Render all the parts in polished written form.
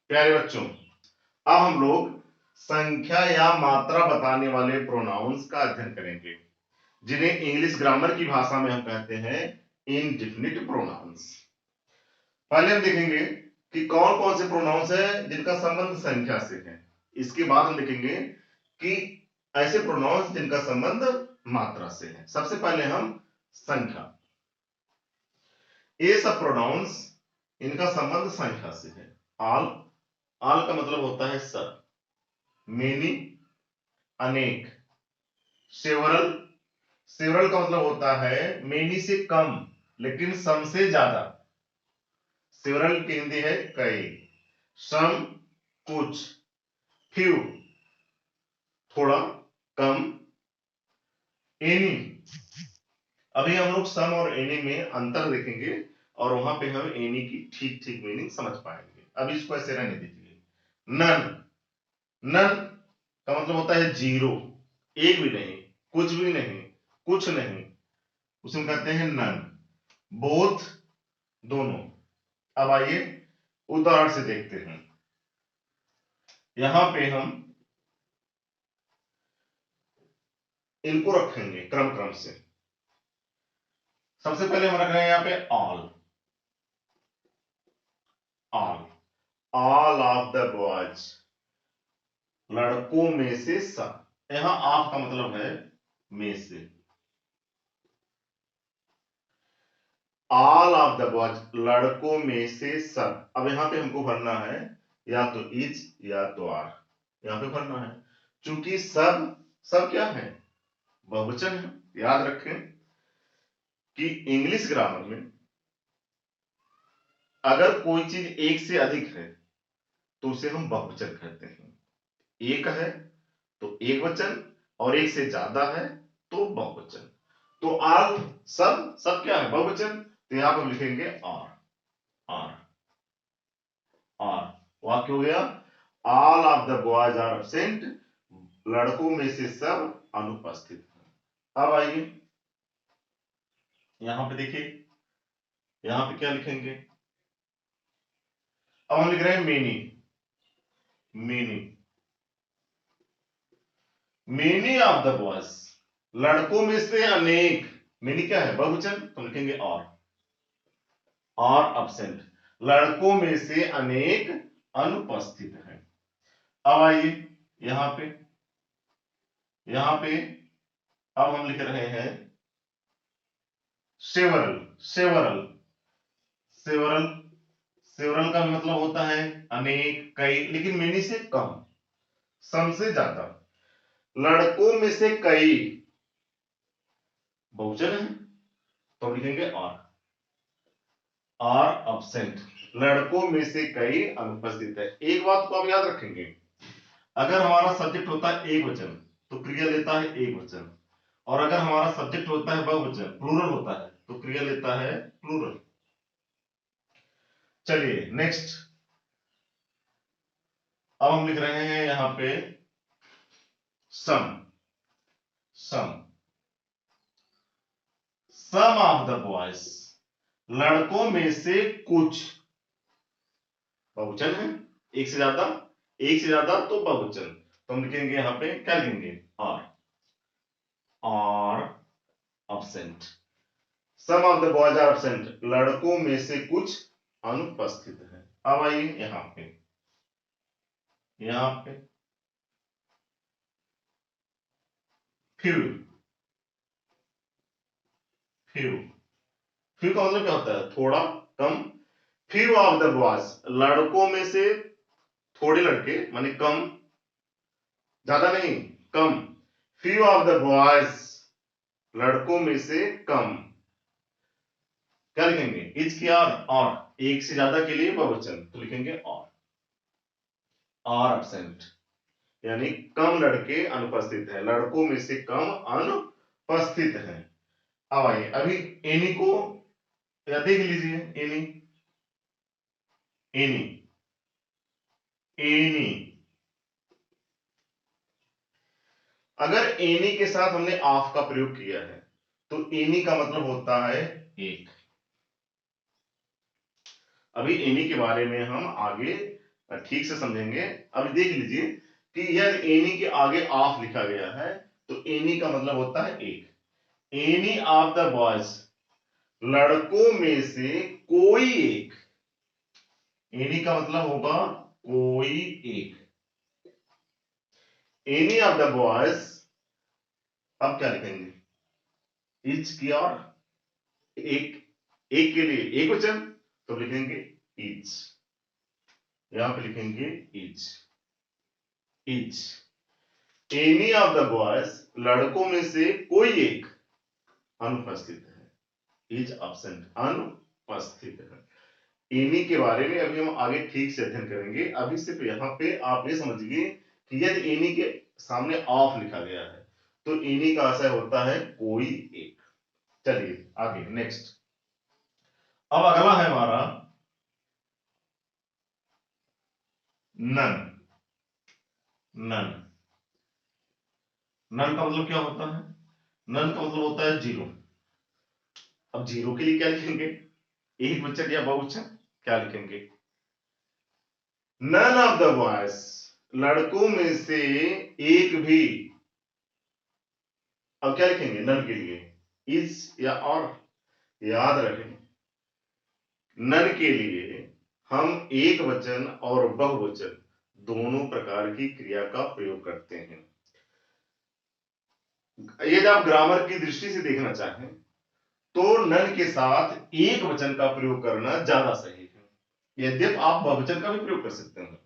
प्यारे बच्चों, अब हम लोग संख्या या मात्रा बताने वाले प्रोनाउंस का अध्ययन करेंगे, जिन्हें इंग्लिश ग्रामर की भाषा में हम कहते हैं इनडिफिनिट प्रोनाउंस। पहले हम देखेंगे कि कौन कौन से प्रोनाउंस है जिनका संबंध संख्या से है। इसके बाद हम देखेंगे कि ऐसे प्रोनाउंस जिनका संबंध मात्रा से है। सबसे पहले हम संख्या। ये सब प्रोनाउंस इनका संबंध संख्या से है। ऑल, ऑल का मतलब होता है सब। मेनी, अनेक। सेवरल, सेवरल का मतलब होता है मेनी से कम लेकिन सम से ज्यादा। सेवरल की हिंदी है कई। सम, कुछ। फ्यू, थोड़ा, कम। एनी, अभी हम लोग सम और एनी में अंतर देखेंगे और वहां पे हम एनी की ठीक ठीक मीनिंग समझ पाएंगे। अभी इसको ऐसे रहने दीजिए। नन, नन का मतलब होता है जीरो, एक भी नहीं, कुछ भी नहीं, कुछ नहीं, उसमें कहते हैं नन। बोथ, दोनों। अब आइए उदाहरण से देखते हैं। यहां पे हम इनको रखेंगे क्रम क्रम से। सबसे पहले हम रख रहे हैं यहां पे all. All, all of the boys, लड़कों में से सब। यहां ऑफ का मतलब है में से। ऑल ऑफ द बॉयज, लड़कों में से सब। अब यहां पे हमको भरना है या तो इज या तो आर, यहां पे भरना है। चूंकि सब, सब क्या है? बहुवचन है। याद रखें कि इंग्लिश ग्रामर में अगर कोई चीज एक से अधिक है तो उसे हम बहुवचन कहते हैं। एक है तो एक वचन, और एक से ज्यादा है तो बहुवचन। तो आल, सब, सब क्या है? बहुवचन। तो यहां पर हम लिखेंगे आर। Are, are. वाक्य हो गया all of the boys are absent, लड़कों में से सब अनुपस्थित हैं। अब आइए यहां पे देखिए, यहां पे क्या लिखेंगे? अब हम लिख रहे हैं many. Many, many of the boys, लड़कों में से अनेक। मेनी क्या है? बहुवचन, तो लिखेंगे और एब्सेंट, लड़कों में से अनेक अनुपस्थित हैं। अब आइए यहां पे, यहां पे अब हम लिख रहे हैं सेवरल। सेवरल, सेवरल, सेवरल का मतलब होता है अनेक, कई, लेकिन मेनी से कम, सम से ज्यादा। लड़कों में से कई बहुवचन है तो लिखेंगे और एब्सेंट, लड़कों में से कई अनुपस्थित है। एक बात को आप याद रखेंगे, अगर हमारा सब्जेक्ट होता है एक वचन तो क्रिया लेता है एक वचन, और अगर हमारा सब्जेक्ट होता है बहुवचन, प्लूरल होता है, तो क्रिया लेता है प्लूरल। चलिए नेक्स्ट, अब हम लिख रहे हैं यहां पे सम। सम, सम ऑफ द बॉयज, लड़कों में से कुछ। बहुवचन है, एक से ज्यादा, एक से ज्यादा तो बहुवचन, तो हम लिखेंगे यहां पे क्या लिखेंगे? और absent, some of the boys are absent, लड़कों में से कुछ अनुपस्थित है। अब आइए यहां पे, यहां पे फ्यू। फ्यू, फ्यू का मतलब क्या होता है? थोड़ा, कम। फ्यू ऑफ द बॉयज, लड़कों में से थोड़े लड़के, माने कम, ज्यादा नहीं, कम। फ्यू ऑफ द बॉयज, लड़कों में से कम। क्या लिखेंगे? इज की और एक से ज्यादा के लिए बहुवचन, तो लिखेंगे और एब्सेंट, यानी कम लड़के अनुपस्थित है, लड़कों में से कम अनुपस्थित है। अब आइए अभी एनी को या देख लीजिए। एनी, एनी, एनी, अगर एनी के साथ हमने ऑफ का प्रयोग किया है तो एनी का मतलब होता है एक। अभी एनी के बारे में हम आगे ठीक से समझेंगे। अब देख लीजिए कि यदि एनी के आगे ऑफ लिखा गया है तो एनी का मतलब होता है एक। एनी ऑफ द बॉयज, लड़कों में से कोई एक। एनी का मतलब होगा कोई एक। एनी ऑफ द बॉयज, अब क्या लिखेंगे? ईच की और एक, एक के लिए एक वचन तो लिखेंगे ईच, यहां पे लिखेंगे each, each. Any of the boys, लड़कों में से कोई एक अनुपस्थित है, इज absent, अनुपस्थित है। एनी के बारे में अभी हम आगे ठीक से अध्ययन करेंगे। अभी सिर्फ यहाँ पे आप ये समझिए कि यदि एनी के सामने ऑफ लिखा गया है तो एनी का आशय होता है कोई एक। चलिए आगे नेक्स्ट। अब अगला है हमारा नन। नन, नन का मतलब क्या होता है? नन का मतलब होता है जीरो। अब जीरो के लिए क्या लिखेंगे? एक वचन या बहुवचन, क्या लिखेंगे? नन ऑफ द बॉयज, लड़कों में से एक भी। अब क्या लिखेंगे नन के लिए? इज या और। याद रखें, नन के लिए हम एक वचन और बहुवचन दोनों प्रकार की क्रिया का प्रयोग करते हैं। यदि आप ग्रामर की दृष्टि से देखना चाहें तो नन के साथ एक वचन का प्रयोग करना ज्यादा सही है। यद्यपि आप बहुवचन का भी प्रयोग कर सकते हैं,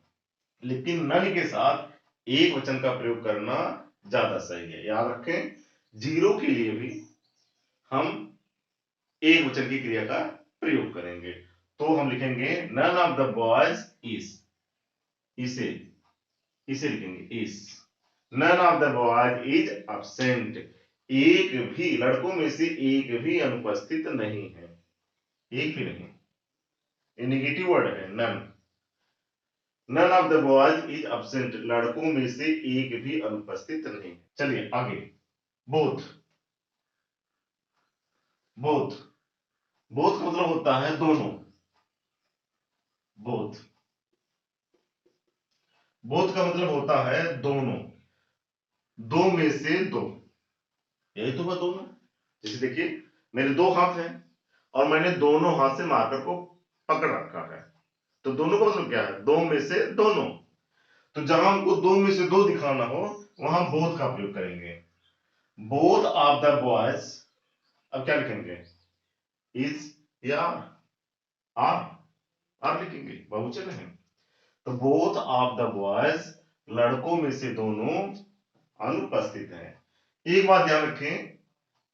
लेकिन नन के साथ एक वचन का प्रयोग करना ज्यादा सही है। याद रखें, जीरो के लिए भी हम एक वचन की क्रिया का प्रयोग करेंगे। तो हम लिखेंगे none of the boys is, इसे, इसे लिखेंगे is. None of the boys is absent, एक भी, लड़कों में से एक भी अनुपस्थित नहीं है। एक भी नहीं, ये निगेटिव वर्ड है none. None of the boys is absent, लड़कों में से एक भी अनुपस्थित नहीं। चलिए आगे। बोथ, बोथ, बोथ का मतलब होता है दोनों। बोथ, बोथ का मतलब होता है दोनों, दो में से दो। यही तो हुआ दोनों। जैसे देखिए, मेरे दो हाथ हैं और मैंने दोनों हाथ से मार्कर को पकड़ रखा है, तो दोनों का मतलब क्या है? दो में से दोनों। तो जहां हमको दो में से दो दिखाना हो वहां बोथ का प्रयोग करेंगे। बोथ ऑफ द बॉयज, अब क्या लिखेंगे? इज या आर, आर लिखेंगे, बहुवचन है। तो बोथ ऑफ द बॉयज, लड़कों में से दोनों अनुपस्थित है। एक बात ध्यान रखें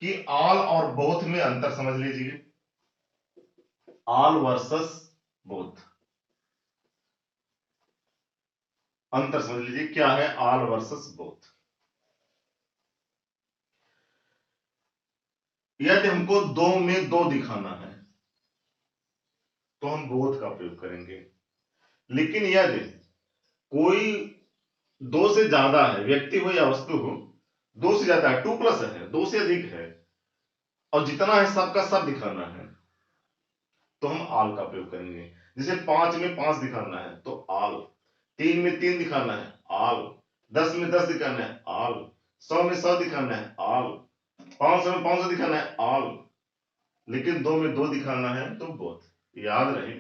कि ऑल और बोथ में अंतर समझ लीजिए। ऑल वर्सेस बोथ, अंतर समझ लीजिए क्या है ऑल वर्सेस बोथ। यदि हमको दो में दो दिखाना है तो हम बोथ का प्रयोग करेंगे। लेकिन यदि कोई दो से ज्यादा है, व्यक्ति हो या वस्तु हो, दो से ज्यादा है, टू प्लस है, दो से अधिक है, और जितना है सबका सब दिखाना है तो हम आल का प्रयोग करेंगे। जैसे पांच में पांच दिखाना है तो आल, तीन में तीन दिखाना है आल, 10 में 10 दिखाना है आल, 100 में 100 दिखाना है आल, 500 में 500 दिखाना है आल। लेकिन दो में दो दिखाना है तो बोथ। याद रहे,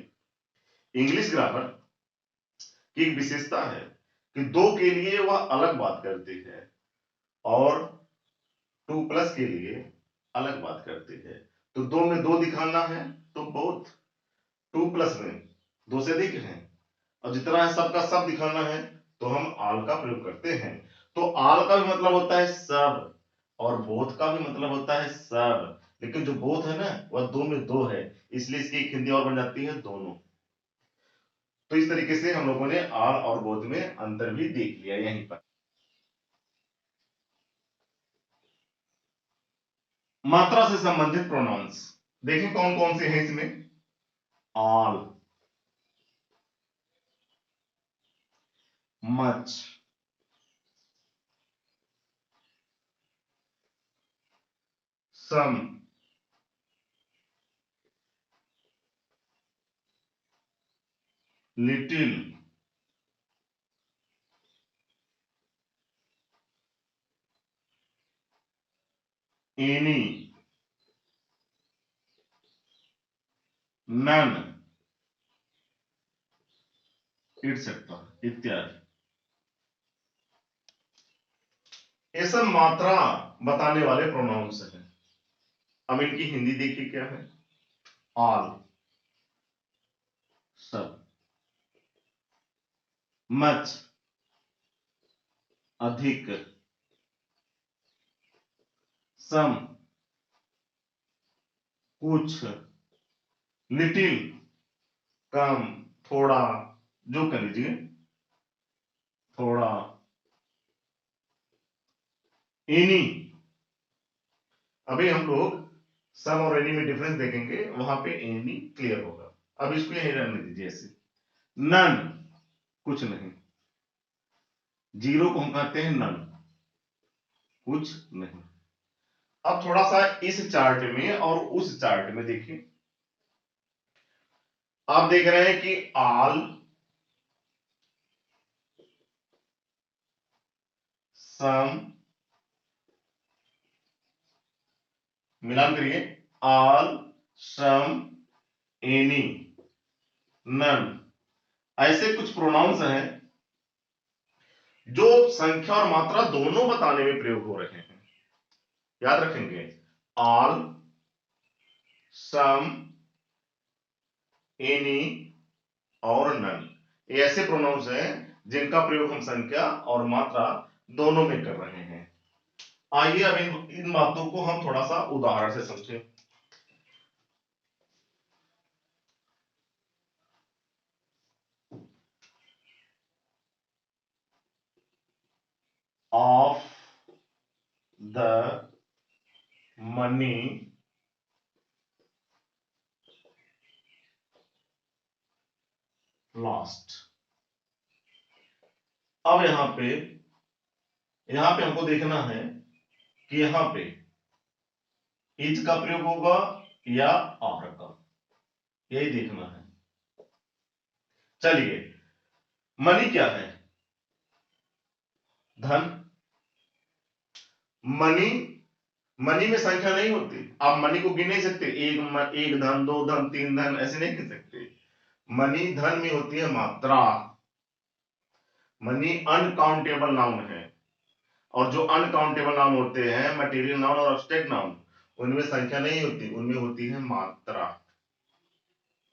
इंग्लिश ग्रामर की एक विशेषता है कि दो के लिए वह अलग बात करती है और टू प्लस के लिए अलग बात करती है। तो दो में दो दिखाना है तो बोथ, टू प्लस में दो से अधिक है और जितना है सबका सब दिखाना है तो हम आल का प्रयोग करते हैं। तो आल का भी मतलब होता है सब और बोथ का भी मतलब होता है सब, लेकिन जो बोथ है ना वह दो में दो है, इसलिए इसकी एक हिंदी और बन जाती है दोनों। तो इस तरीके से हम लोगों ने आल और बोथ में अंतर भी देख लिया यहीं पर। मात्रा से संबंधित प्रोनाउंस देखें कौन कौन से हैं इसमें। ऑल, मच, सम, लिटिल, एनी, नन, एटसेट्रा इत्यादि। ये सब मात्रा बताने वाले प्रोनाउंस हैं। अब इनकी हिंदी देखिए क्या है। ऑल, सब, मच, अधिक, सम, कुछ, लिटिल, कम, थोड़ा, जो कर लीजिए, थोड़ा, एनी। अभी हम लोग सम और एनी में डिफरेंस देखेंगे, वहां पे एनी क्लियर होगा। अब इसको यही रहने दीजिए ऐसे। नन, कुछ नहीं। जीरो को हम कहते हैं नन, कुछ नहीं। अब थोड़ा सा इस चार्ट में और उस चार्ट में देखिए। आप देख रहे हैं कि ऑल, सम, मिलान करिए, ऑल, सम, एनी, नन, ऐसे कुछ प्रोनाउंस हैं जो संख्या और मात्रा दोनों बताने में प्रयोग हो रहे हैं। याद रखेंगे, ऑल, सम, एनी और नन, ये ऐसे प्रोनाउंस हैं जिनका प्रयोग हम संख्या और मात्रा दोनों में कर रहे हैं। आइए अब इन बातों को हम थोड़ा सा उदाहरण से समझें। Of the money lost. अब यहां पे हमको देखना है कि यहां पे इज का प्रयोग होगा या आर का, यही देखना है। चलिए, मनी क्या है? धन। मनी, मनी में संख्या नहीं होती। आप मनी को गिन नहीं सकते, एक धन, दो धन, तीन धन, ऐसे नहीं गिन सकते। मनी धन में होती है मात्रा। मनी अनकाउंटेबल नाउन है, और जो अनकाउंटेबल नाउन होते हैं, मटेरियल नाउन और एब्स्ट्रैक्ट नाउन, उनमें संख्या नहीं होती, उनमें होती है मात्रा।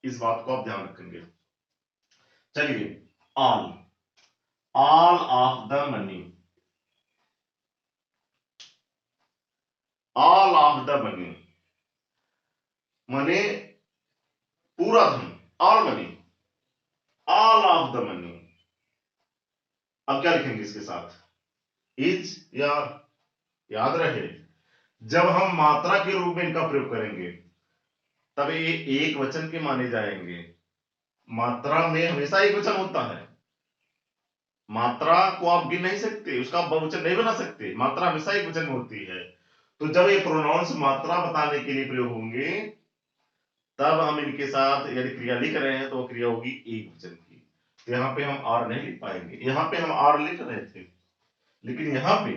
इस बात को आप ध्यान रखेंगे। चलिए, all, all of the money, all of the money मने पूरा धन, all money, all of the money. अब क्या लिखेंगे इसके साथ? इज या याद रहे, जब हम मात्रा के रूप में इनका प्रयोग करेंगे तब ये एक वचन के माने जाएंगे। मात्रा में हमेशा एक वचन होता है। मात्रा को आप गिन नहीं सकते, उसका आप बहुवचन नहीं बना सकते, मात्रा हमेशा एक वचन में होती है। तो जब ये प्रोनाउंस मात्रा बताने के लिए प्रयोग होंगे, तब हम इनके साथ यदि क्रिया लिख रहे हैं तो वो क्रिया होगी एक वचन की। तो यहां पे हम आर नहीं लिख पाएंगे। यहां पे हम आर लिख रहे थे, लेकिन यहां पे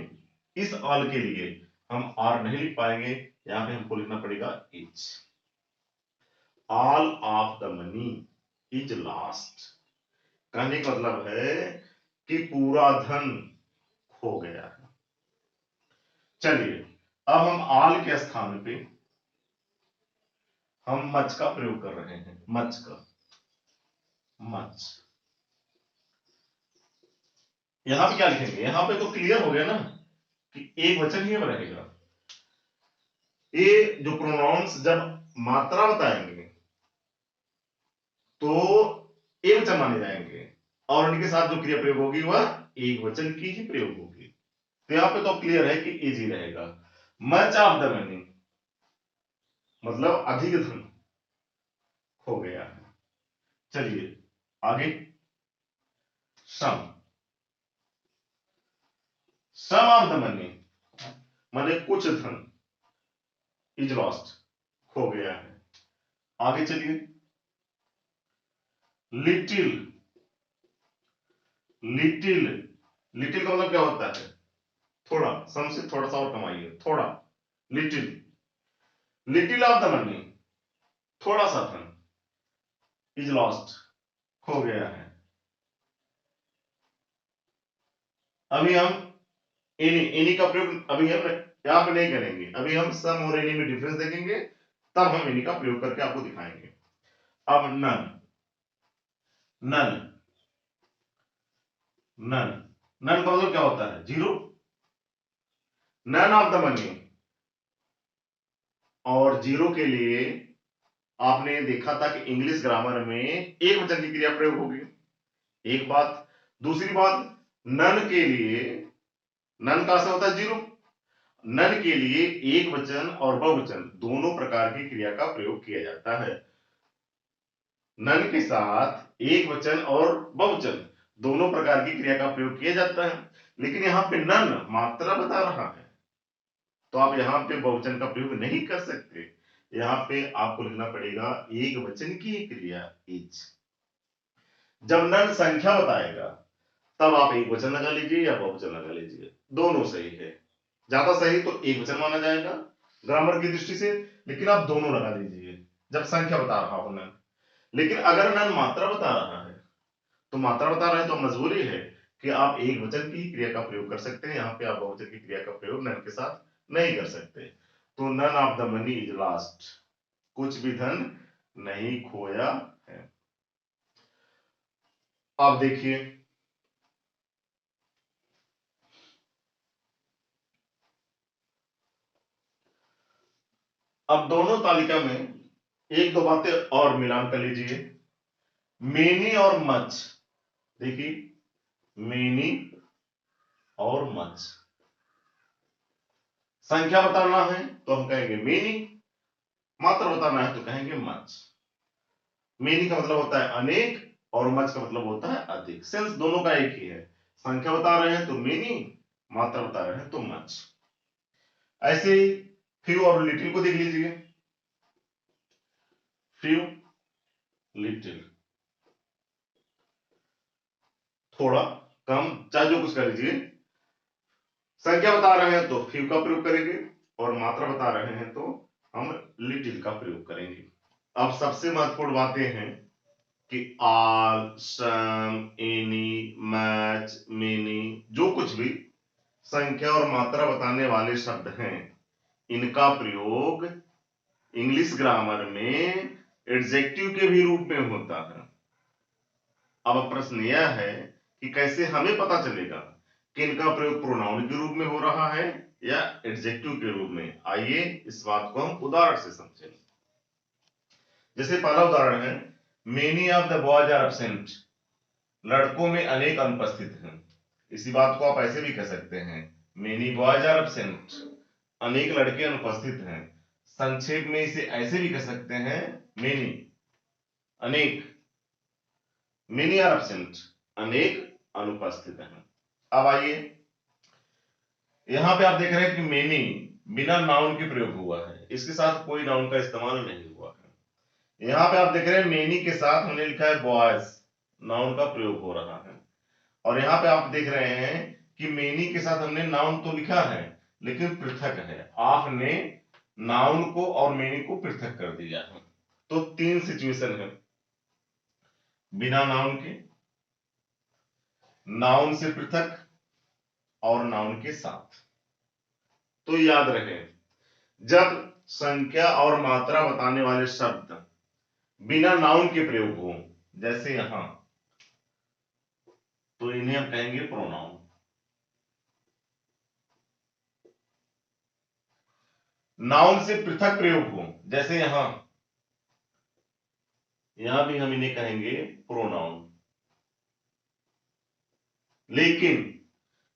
इस ऑल के लिए हम आर नहीं लिख पाएंगे। यहां पे हमको लिखना पड़ेगा is. All of the money is lost, कहने का मतलब है कि पूरा धन खो गया है। चलिए, अब हम ऑल के स्थान पे हम मच का प्रयोग कर रहे हैं। मच का, मच। यहां पे क्या लिखेंगे? यहां पे तो क्लियर हो गया ना कि एक वचन ही अब रहेगा। ये जो प्रोनाउंस जब मात्रा बताएंगे तो एक वचन माने जाएंगे, और उनके साथ जो क्रिया प्रयोग होगी वह एक वचन की ही प्रयोग होगी। तो यहां पे तो क्लियर है कि इज ही रहेगा। मच ऑफ द मनी मतलब अधिक धन खो गया है। चलिए आगे, सम, सम ऑफ द मनी माने कुछ धन, इज लॉस्ट खो गया है। आगे चलिए, लिटिल, लिटिल, लिटिल का मतलब क्या होता है? थोड़ा। सम से थोड़ा सा और कमाइए, थोड़ा। Little, little of the money, थोड़ा सा धन, इज लॉस्ट, खो गया है। अभी हम एनी का प्रयोग अभी हम यहां पे नहीं करेंगे, अभी हम सम और एनी में डिफरेंस देखेंगे, तब हम एनी का प्रयोग करके आपको दिखाएंगे। अब नन, नन, नन, नन का मतलब क्या होता है? Zero. None of the money, और जीरो के लिए आपने देखा था कि इंग्लिश ग्रामर में एक वचन की क्रिया प्रयोग होगी, एक बात। दूसरी बात, नन के लिए, नन का अर्थ होता है जीरो, नन के लिए एक वचन और बहुवचन दोनों प्रकार की क्रिया का प्रयोग किया जाता है। नन के साथ एक वचन और बहुवचन दोनों प्रकार की क्रिया का प्रयोग किया जाता है, लेकिन यहां पे नन मात्रा बता रहा है, तो आप यहां पे बहुवचन का प्रयोग नहीं कर सकते। यहां पे आपको लिखना पड़ेगा एक वचन की क्रिया इज। जब नन संख्या बताएगा तब आप एक वचन लगा लीजिए या बहुवचन लगा लीजिए, दोनों सही है। ज्यादा सही तो एक वचन माना जाएगा ग्रामर की दृष्टि से, लेकिन आप दोनों लगा लीजिए जब संख्या बता रहा हो नन। लेकिन अगर नन मात्रा बता रहा है, तो मात्रा बता रहा है तो मजबूरी है कि आप एक वचन की क्रिया का प्रयोग कर सकते हैं, यहाँ पे आप बहुवचन की क्रिया का प्रयोग नन के साथ नहीं कर सकते। तो none of the money is lost, कुछ भी धन नहीं खोया है। आप देखिए, अब दोनों तालिका में एक दो बातें और मिलान कर लीजिए। मेनी और मच, देखिए मेनी और मच, संख्या बताना है तो हम कहेंगे मेनी, मात्रा बताना है तो कहेंगे मच। मेनी का मतलब होता है अनेक और मच का मतलब होता है अधिक, सेंस दोनों का एक ही है। संख्या बता रहे हैं तो मेनी, मात्रा बता रहे हैं तो मच। ऐसे ही फ्यू और लिटिल को देख लीजिए। फ्यू, लिटिल, थोड़ा, कम, चाहे जो कुछ कर लीजिए। संख्या बता रहे हैं तो फ्यू का प्रयोग करेंगे, और मात्रा बता रहे हैं तो हम लिटिल का प्रयोग करेंगे। अब सबसे महत्वपूर्ण बातें हैं कि ऑल, सम, एनी, मैच, मेनी, जो कुछ भी संख्या और मात्रा बताने वाले शब्द हैं, इनका प्रयोग इंग्लिश ग्रामर में एडजेक्टिव के भी रूप में होता है। अब प्रश्न यह है कि कैसे हमें पता चलेगा कि इनका प्रयोग प्रोनाउन के रूप में हो रहा है या एडजेक्टिव के रूप में। आइए इस बात को हम उदाहरण से समझें। जैसे पहला उदाहरण है, many of the boys are absent, लड़कों में अनेक अनुपस्थित हैं। इसी बात को आप ऐसे भी कह सकते हैं, मेनी बॉयज आर एब्सेंट, अनेक लड़के अनुपस्थित हैं। संक्षेप में इसे ऐसे भी कह सकते हैं, मेनी, अनेक, मेनी आर एब्सेंट, अनेक अनुपस्थित हैं। अब आइए, यहां पे आप देख रहे हैं कि मेनी बिना नाउन के प्रयोग हुआ है, इसके साथ कोई नाउन का इस्तेमाल नहीं हुआ है। यहां पे आप देख रहे हैं मेनी के साथ हमने लिखा है बॉयज, नाउन का प्रयोग हो रहा है। और यहां पे आप देख रहे हैं कि मेनी के साथ हमने नाउन तो लिखा है लेकिन पृथक है, आपने नाउन को और मेनी को पृथक कर दिया है। तो तीन सिचुएशन है, बिना नाउन के, नाउन से पृथक और नाउन के साथ। तो याद रहे, जब संख्या और मात्रा बताने वाले शब्द बिना नाउन के प्रयोग हो, जैसे यहां, तो इन्हें हम कहेंगे प्रोनाउन। नाउन से पृथक प्रयोग हो, जैसे यहां, यहां भी हम इन्हें कहेंगे प्रोनाउन। लेकिन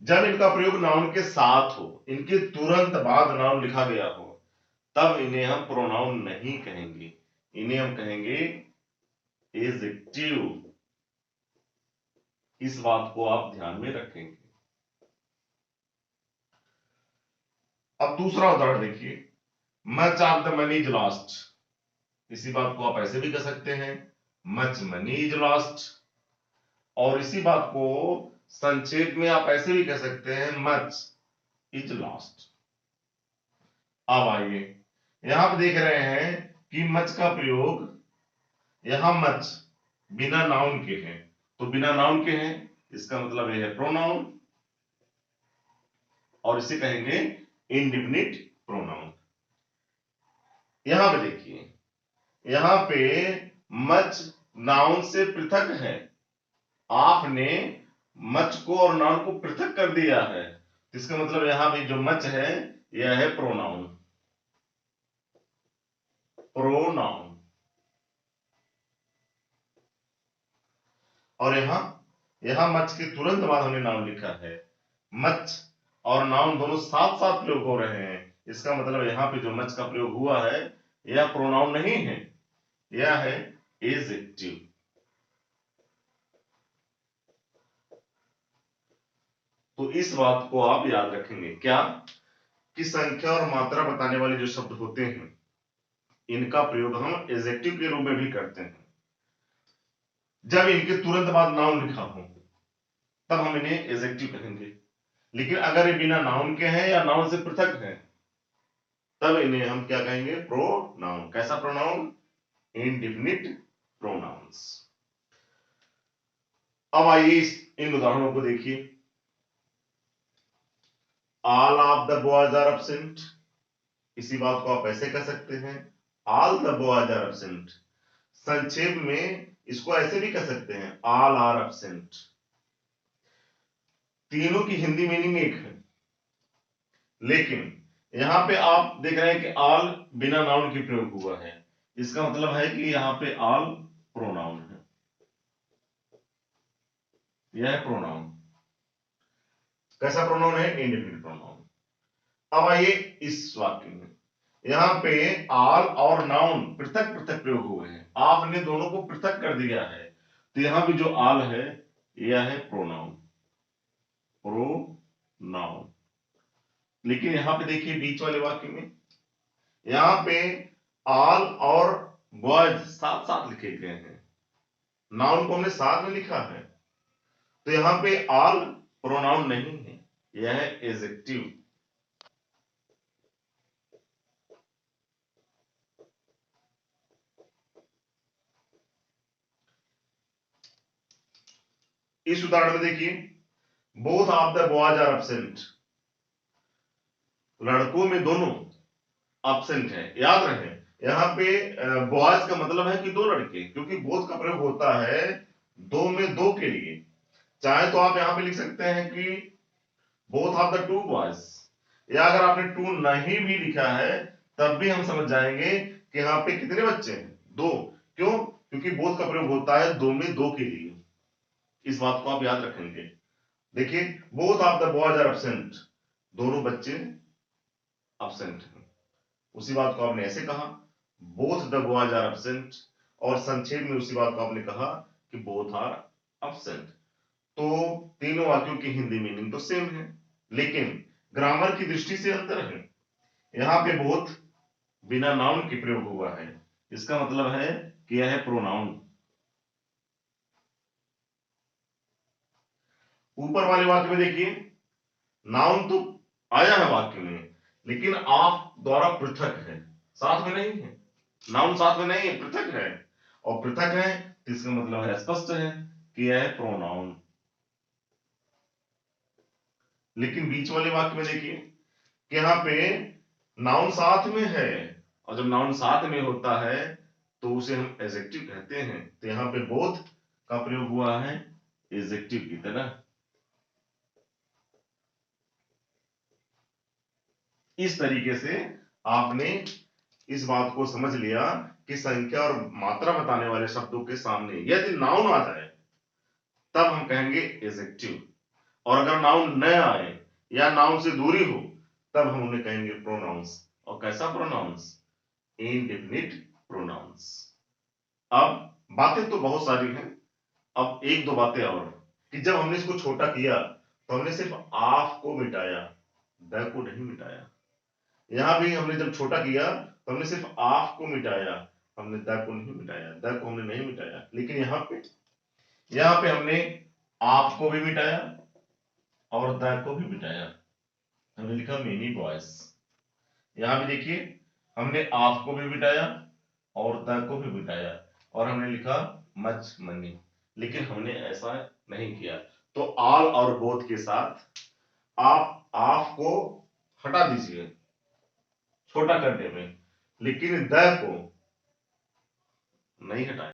जब इनका प्रयोग नाउन के साथ हो, इनके तुरंत बाद नाउन लिखा गया हो, तब इन्हें हम प्रोनाउन नहीं कहेंगे, इन्हें हम कहेंगे एडजेक्टिव। इस बात को आप ध्यान में रखेंगे। अब दूसरा उदाहरण देखिए, much of the money is lost. इसी बात को आप ऐसे भी कह सकते हैं, मच मनी इज लॉस्ट। और इसी बात को संक्षेप में आप ऐसे भी कह सकते हैं, मच इज लॉस्ट। अब आइए यहां पे देख रहे हैं कि मच का प्रयोग, यहां मच बिना नाउन के हैं, तो बिना नाउन के हैं इसका मतलब यह है प्रोनाउन, और इसे कहेंगे इंडिफिनिट प्रोनाउन। यहां पे देखिए, यहां पे मच नाउन से पृथक है, आपने मच को और नाउन को पृथक कर दिया है, इसका मतलब यहां भी जो मच है यह है प्रोनाउन, प्रोनाउन। और यहां मच के तुरंत बाद हमने नाउन लिखा है, मच और नाउन दोनों साथ साथ प्रयोग हो रहे हैं, इसका मतलब यहां पे जो मच का प्रयोग हुआ है यह प्रोनाउन नहीं है, यह है एडजेक्टिव। तो इस बात को आप याद रखेंगे क्या, कि संख्या और मात्रा बताने वाले जो शब्द होते हैं इनका प्रयोग हम एडजेक्टिव के रूप में भी करते हैं, जब इनके तुरंत बाद नाउन लिखा हो तब हम इन्हें एडजेक्टिव कहेंगे, लेकिन अगर ये बिना नाउन के हैं या नाउन से पृथक हैं तब इन्हें हम क्या कहेंगे, प्रोनाउन। कैसा प्रोनाउन, इंडिफिनिट प्रोनाउंस। अब आइए इन उदाहरणों को देखिए। All of the boys are absent, इसी बात को आप ऐसे कह सकते हैं, all the boys are absent. संक्षेप में इसको ऐसे भी कह सकते हैं, ऑल आर एब्सेंट। तीनों की हिंदी मीनिंग एक है, लेकिन यहां पे आप देख रहे हैं कि ऑल बिना नाउन के प्रयोग हुआ है, इसका मतलब है कि यहां पे ऑल प्रोनाउन है, यह प्रोनाउन। कैसा प्रोनाउन है, इंडिफिनिट प्रोनाउन। अब आइए इस वाक्य में, यहां पे ऑल और नाउन पृथक पृथक प्रयोग हुए हैं, आपने दोनों को पृथक कर दिया है, तो यहां भी जो ऑल है यह है प्रोनाउन, प्रोनाउन। लेकिन यहां पे देखिए बीच वाले वाक्य में, यहां पे ऑल और बॉयज साथ साथ लिखे गए हैं, नाउन को हमने साथ में लिखा है, तो यहां पे ऑल प्रोनाउन नहीं है, यह है एडजेक्टिव। इस उदाहरण में देखिए, both of the boys are absent, लड़कों में दोनों एब्सेंट है। याद रहे यहां पे बॉयज का मतलब है कि दो लड़के, क्योंकि बोथ का प्रयोग होता है दो में दो के लिए। चाहे तो आप यहां पे लिख सकते हैं कि both of the two boys, या अगर आपने टू नहीं भी लिखा है तब भी हम समझ जाएंगे कि यहां पे कितने बच्चे हैं, दो। क्यों, क्योंकि बोथ का प्रयोग होता है दो में दो के लिए, इस बात को आप याद रखेंगे। देखिए, both of the boys are absent, दोनों बच्चे एब्सेंट हैं, उसी बात को आपने ऐसे कहा, both the boys are absent, और संक्षेप में उसी बात को आपने कहा कि बोथ आर एब्सेंट। तो तीनों वाक्यों की हिंदी मीनिंग तो सेम है, लेकिन ग्रामर की दृष्टि से अंतर है। यहां पे बोथ बिना नाउन के प्रयोग हुआ है, इसका मतलब है कि यह है प्रोनाउन। ऊपर वाले वाक्य में देखिए, नाउन तो आया है वाक्य में, लेकिन आप द्वारा पृथक है, साथ में नहीं है, नाउन साथ में नहीं है, पृथक है, और पृथक है तो इसका मतलब है, स्पष्ट है कि यह है प्रोनाउन। लेकिन बीच वाले वाक्य में देखिए कि यहां पे नाउन साथ में है, और जब नाउन साथ में होता है तो उसे हम एडजेक्टिव कहते हैं, तो यहां पे बोथ का प्रयोग हुआ है एडजेक्टिव की तरह। इस तरीके से आपने इस बात को समझ लिया कि संख्या और मात्रा बताने वाले शब्दों के सामने यदि नाउन आ जाए तब हम कहेंगे एडजेक्टिव, और अगर नाउन न आए या नाउन से दूरी हो तब हम उन्हें कहेंगे प्रोनाउंस। और कैसा प्रोनाउंस, इंडेफिनिट प्रोनाउंस। अब बातें तो बहुत सारी हैं, अब एक दो बातें और, कि जब हमने इसको छोटा किया तो हमने सिर्फ आफ को मिटाया, द को नहीं मिटाया। यहां भी हमने जब छोटा किया तो हमने सिर्फ आफ को मिटाया, हमने द को नहीं मिटाया, द को हमने नहीं मिटाया। लेकिन यहां पे हमने आप को भी मिटाया और द को भी मिटाया, हमने लिखा मेनी बॉयज। यहां भी देखिए हमने ऑफ को भी बिठाया और द को भी बिठाया और हमने लिखा मच मनी, लेकिन हमने ऐसा नहीं किया। तो ऑल और बोथ के साथ आप ऑफ को हटा दीजिए छोटा करने में, लेकिन द को नहीं हटाए।